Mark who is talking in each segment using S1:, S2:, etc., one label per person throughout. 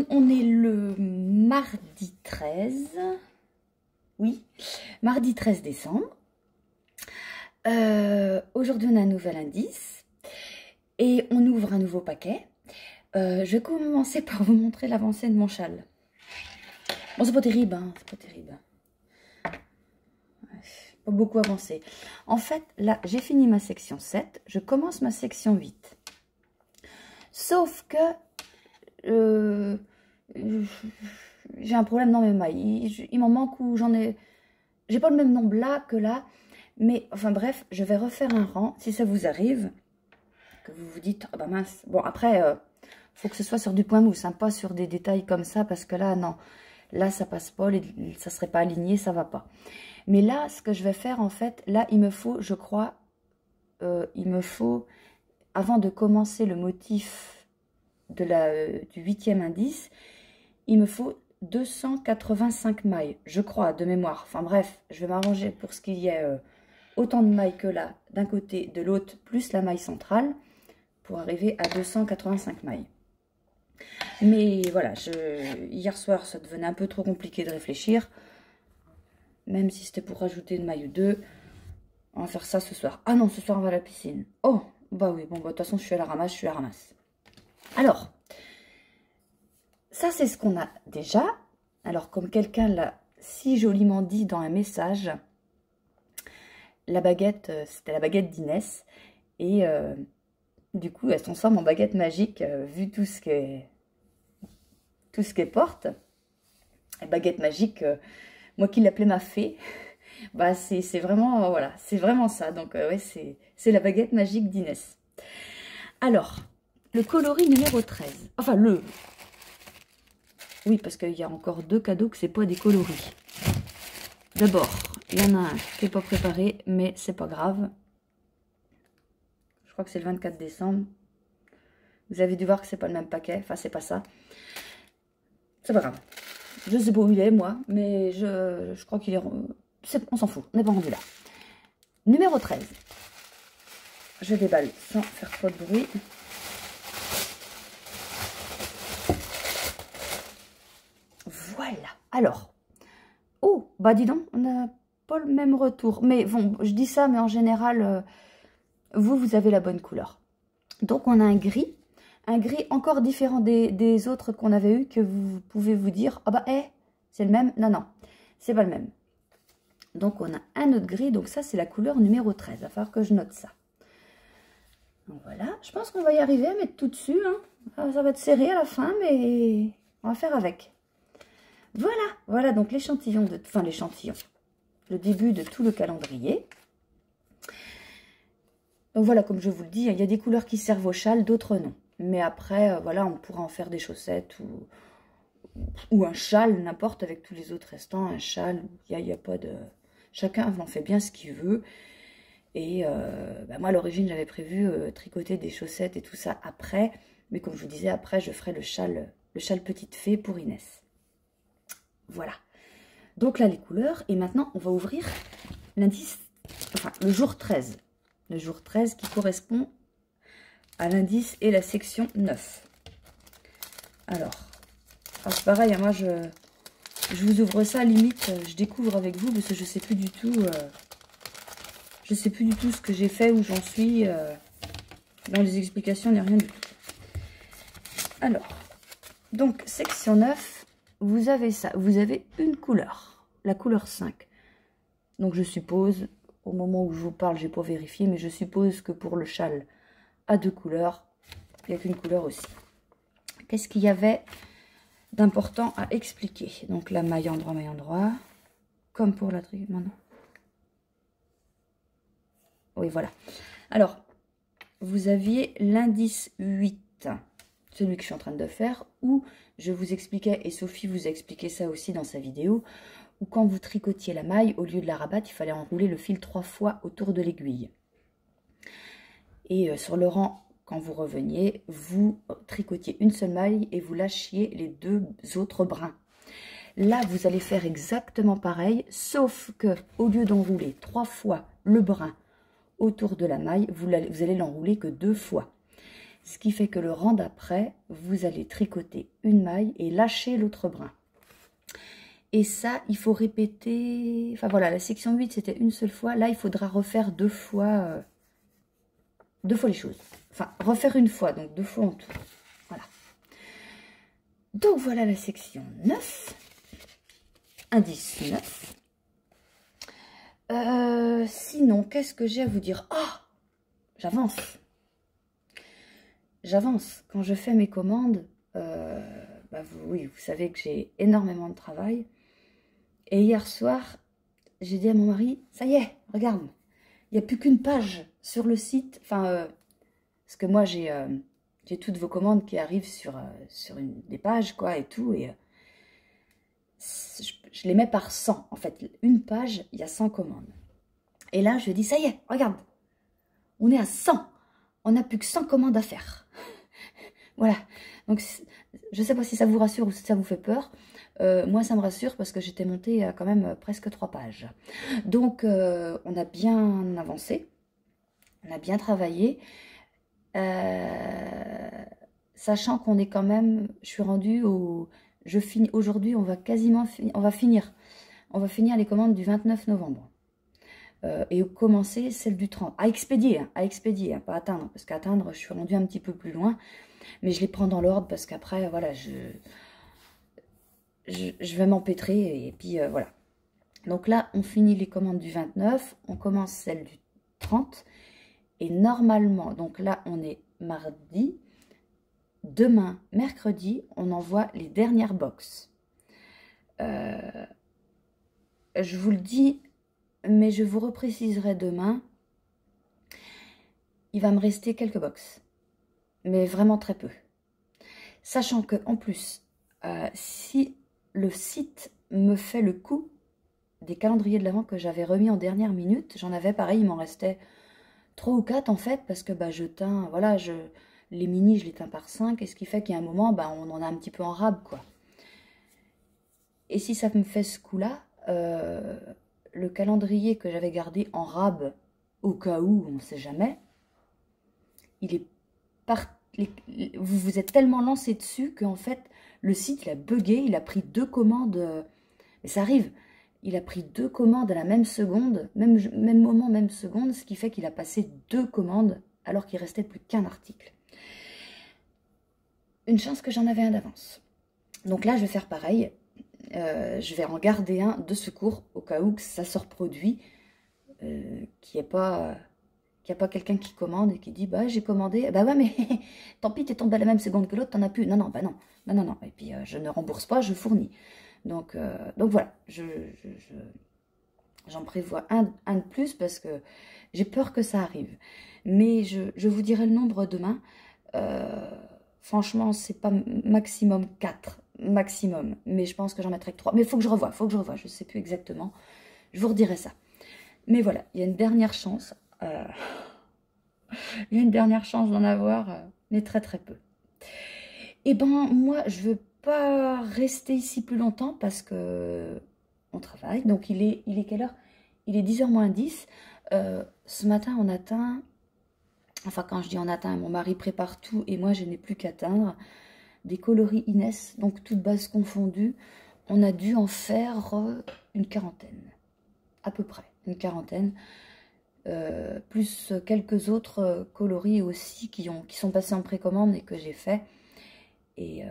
S1: on est le mardi 13. Oui, mardi 13 décembre. Aujourd'hui, on a un nouvel indice. Et on ouvre un nouveau paquet. Je vais commencer par vous montrer l'avancée de mon châle. Bon, c'est pas terrible, hein, c'est pas terrible. Pas beaucoup avancé. En fait, là, j'ai fini ma section 7. Je commence ma section 8. Sauf que j'ai un problème dans mes mailles. Il m'en manque ou j'en ai... J'ai pas le même nombre là que là. Mais, enfin bref, je vais refaire un rang. Si ça vous arrive, que vous vous dites, oh bah mince. Bon, après, faut que ce soit sur du point mousse, hein, pas sur des détails comme ça. Parce que là, non. Là, ça passe pas. Ça serait pas aligné, ça va pas. Mais là, ce que je vais faire, en fait, là, il me faut, je crois, avant de commencer le motif de du 8e indice, il me faut 285 mailles, je crois, de mémoire. Enfin bref, je vais m'arranger pour ce qu'il y ait autant de mailles que là, d'un côté, de l'autre, plus la maille centrale, pour arriver à 285 mailles. Mais voilà, hier soir, ça devenait un peu trop compliqué de réfléchir. Même si c'était pour rajouter une maille ou deux. On va faire ça ce soir. Ah non, ce soir on va à la piscine. Oh, bah oui, bon, bah, de toute façon je suis à la ramasse, je suis à la ramasse. Alors, ça c'est ce qu'on a déjà. Alors, comme quelqu'un l'a si joliment dit dans un message, la baguette, c'était la baguette d'Inès. Et du coup, elle se transforme en baguette magique, vu tout ce qu'elle porte. Et baguette magique... moi qui l'appelais ma fée, bah c'est vraiment, voilà, c'est vraiment ça. Donc, ouais, c'est la baguette magique d'Inès. Alors, le coloris numéro 13. Enfin, oui, parce qu'il y a encore deux cadeaux que c'est pas des coloris. D'abord, il y en a un qui n'est pas préparé, mais c'est pas grave. Je crois que c'est le 24 décembre. Vous avez dû voir que c'est pas le même paquet. Enfin, c'est pas ça. C'est pas grave. Je sais pas où il est, moi, mais je crois qu'il est... On s'en fout, on n'est pas rendu là. Numéro 13. Je déballe sans faire trop de bruit. Voilà. Alors. Oh, bah dis donc, on n'a pas le même retour. Mais bon, je dis ça, mais en général, vous avez la bonne couleur. Donc, on a un gris. Un gris encore différent des autres qu'on avait eu, que vous pouvez vous dire, ah bah, c'est le même. Non, non, c'est pas le même. Donc, on a un autre gris. Donc, ça, c'est la couleur numéro 13. Il va falloir que je note ça. Donc, voilà. Je pense qu'on va y arriver à mettre tout dessus. Hein. Ça va être serré à la fin, mais on va faire avec. Voilà. Voilà, donc l'échantillon, l'échantillon. Le début de tout le calendrier. Donc, voilà, comme je vous le dis, il y a des couleurs qui servent au châle, d'autres non. Mais après, voilà, on pourra en faire des chaussettes ou un châle, n'importe, avec tous les autres restants. Un châle, il n'y a pas de... Chacun en fait bien ce qu'il veut. Et bah moi, à l'origine, j'avais prévu tricoter des chaussettes et tout ça après. Mais comme je vous disais, après, je ferai le châle petite fée pour Inès. Voilà. Donc là, les couleurs. Et maintenant, on va ouvrir l'indice, enfin, le jour 13. Le jour 13 qui correspond à l'indice et la section 9. Alors, c'est pareil, hein, moi je vous ouvre ça, limite, je découvre avec vous, parce que je sais plus du tout, ce que j'ai fait, où j'en suis, dans les explications, il n'y a rien du tout. Alors, donc, section 9, vous avez ça, vous avez une couleur, la couleur 5. Donc, je suppose, au moment où je vous parle, j'ai pas vérifié, mais je suppose que pour le châle, à 2 couleurs, il n'y a qu'une couleur aussi. Qu'est-ce qu'il y avait d'important à expliquer? Donc la maille endroit, comme pour la tribu. Non. Oui, voilà. Alors, vous aviez l'indice 8, celui que je suis en train de faire, où je vous expliquais, et Sophie vous a expliqué ça aussi dans sa vidéo, où quand vous tricotiez la maille, au lieu de la rabattre, il fallait enrouler le fil 3 fois autour de l'aiguille. Et sur le rang, quand vous reveniez, vous tricotiez une seule maille et vous lâchiez les 2 autres brins. Là, vous allez faire exactement pareil, sauf que au lieu d'enrouler 3 fois le brin autour de la maille, vous allez l'enrouler que 2 fois. Ce qui fait que le rang d'après, vous allez tricoter une maille et lâcher l'autre brin. Et ça, il faut répéter... Enfin voilà, la section 8, c'était une seule fois. Là, il faudra refaire deux fois les choses. Enfin, refaire une fois, donc 2 fois en tout. Voilà. Donc voilà la section 9. Indice 9. Sinon, qu'est-ce que j'ai à vous dire? Ah, j'avance. J'avance. Quand je fais mes commandes, oui, vous savez que j'ai énormément de travail. Et hier soir, j'ai dit à mon mari, ça y est, regarde, il n'y a plus qu'une page sur le site. Enfin, parce que moi, j'ai toutes vos commandes qui arrivent sur des pages, quoi, et tout. Et je les mets par 100. En fait, une page, il y a 100 commandes. Et là, je dis, ça y est, regarde, on est à 100. On n'a plus que 100 commandes à faire. Voilà. Donc, je ne sais pas si ça vous rassure ou si ça vous fait peur. Moi, ça me rassure parce que j'étais montée à quand même presque 3 pages. Donc, on a bien avancé. On a bien travaillé. Sachant qu'on est quand même... Je suis rendue au... Aujourd'hui, on va quasiment finir... On va finir les commandes du 29 novembre. Et commencer celle du 30. À expédier, pas atteindre. Parce qu'atteindre, je suis rendue un petit peu plus loin. Mais je les prends dans l'ordre parce qu'après, voilà, je vais m'empêtrer. Et puis, voilà. Donc là, on finit les commandes du 29. On commence celle du 30. Et normalement, donc là, on est mardi. Demain, mercredi, on envoie les dernières box. Je vous le dis, mais je vous repréciserai demain. Il va me rester quelques box. Mais vraiment très peu. Sachant que en plus, si le site me fait le coup des calendriers de l'Avent que j'avais remis en dernière minute, j'en avais pareil, il m'en restait 3 ou 4 en fait, parce que je teins, voilà, les mini je les teins par 5, et ce qui fait qu'à un moment, on en a un petit peu en rab, quoi. Et si ça me fait ce coup-là, le calendrier que j'avais gardé en rab, au cas où, on ne sait jamais, il est vous vous êtes tellement lancé dessus qu'en fait, le site, il a bugué, il a pris 2 commandes, et ça arrive, il a pris 2 commandes à la même seconde, même moment, même seconde, ce qui fait qu'il a passé 2 commandes alors qu'il restait plus qu'un article. Une chance que j'en avais un d'avance. Donc là, je vais faire pareil, je vais en garder un de secours au cas où que ça se reproduit, qu'il n'y ait pas... qu'il n'y a pas quelqu'un qui commande et qui dit bah j'ai commandé, bah ouais mais tant pis t'es tombé à la même seconde que l'autre, t'en as plus, non, et puis je ne rembourse pas, je fournis. Donc voilà, j'en prévois un de plus parce que j'ai peur que ça arrive. Mais je vous dirai le nombre demain. Franchement, c'est pas maximum 4, maximum. Mais je pense que j'en mettrai que 3. Mais il faut que je revoie, je ne sais plus exactement. Je vous redirai ça. Mais voilà, il y a une dernière chance. Il y a une dernière chance d'en avoir, mais très très peu. Et moi, je veux pas rester ici plus longtemps parce que on travaille. Donc, il est quelle heure? Il est 10h moins 10. Ce matin, on atteint... Enfin, quand je dis on atteint, mon mari prépare tout et moi, je n'ai plus qu'à atteindre des coloris Inès, donc toutes bases confondues. On a dû en faire une quarantaine, à peu près, une quarantaine. Plus quelques autres coloris aussi qui sont passés en précommande et que j'ai fait. Et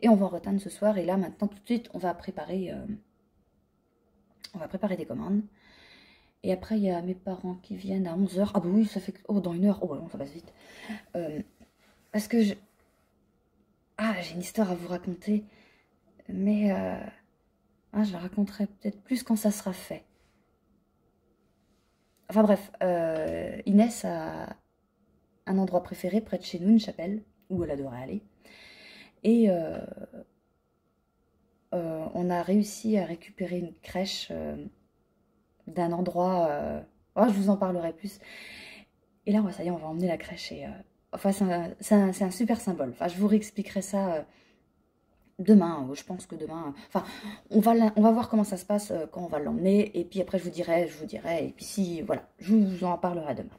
S1: on va en reteindre ce soir. Et là, maintenant, tout de suite, on va préparer des commandes. Et après, il y a mes parents qui viennent à 11h. Ah bah oui, ça fait... Oh, dans 1 heure. Oh, non, ça passe vite. Parce que j'ai une histoire à vous raconter. Mais je la raconterai peut-être plus quand ça sera fait. Enfin bref, Inès a un endroit préféré près de chez nous, une chapelle, où elle adorait aller. Et on a réussi à récupérer une crèche d'un endroit... je vous en parlerai plus. Et là, ça y est, on va emmener la crèche. Et, enfin, c'est un super symbole. Enfin, je vous réexpliquerai ça demain. Je pense que demain... Enfin, on va voir comment ça se passe quand on va l'emmener. Et puis après, je vous dirai. Et puis si, voilà, je vous en parlerai demain.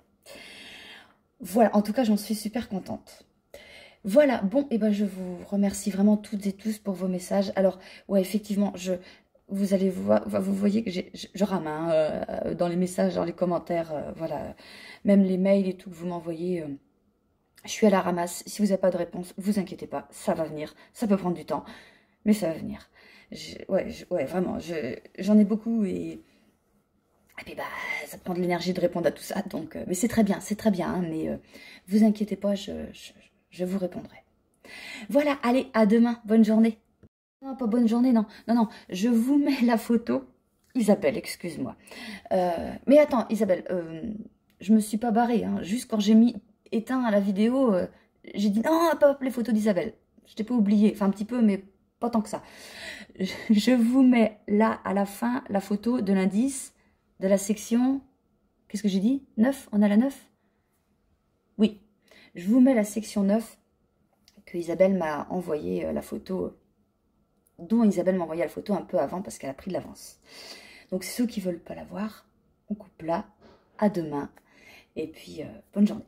S1: Voilà, en tout cas, j'en suis super contente. Voilà, bon, et ben je vous remercie vraiment toutes et tous pour vos messages. Alors, ouais, effectivement, vous allez voir, vous voyez que je rame hein, dans les messages, dans les commentaires, voilà, même les mails et tout que vous m'envoyez, je suis à la ramasse. Si vous n'avez pas de réponse, vous inquiétez pas, ça va venir. Ça peut prendre du temps, mais ça va venir. Ouais, vraiment, j'en ai beaucoup et puis bah, ça prend de l'énergie de répondre à tout ça, donc, mais c'est très bien, hein, mais vous inquiétez pas, je vous répondrai. Voilà, allez, à demain, bonne journée. Non, pas bonne journée, non, non, non, je vous mets la photo. Isabelle, excuse-moi. Mais attends, Isabelle, je me suis pas barrée, hein, juste quand j'ai mis éteint à la vidéo, j'ai dit non, pas les photos d'Isabelle. Je t'ai pas oublié, enfin un petit peu, mais pas tant que ça. Je vous mets là, à la fin, la photo de l'indice de la section, qu'est-ce que j'ai dit 9, on a la 9. Oui, je vous mets la section 9 que Isabelle m'a envoyé la photo, dont Isabelle m'a envoyé la photo un peu avant parce qu'elle a pris de l'avance. Donc ceux qui veulent pas la voir, on coupe là, à demain, et puis bonne journée.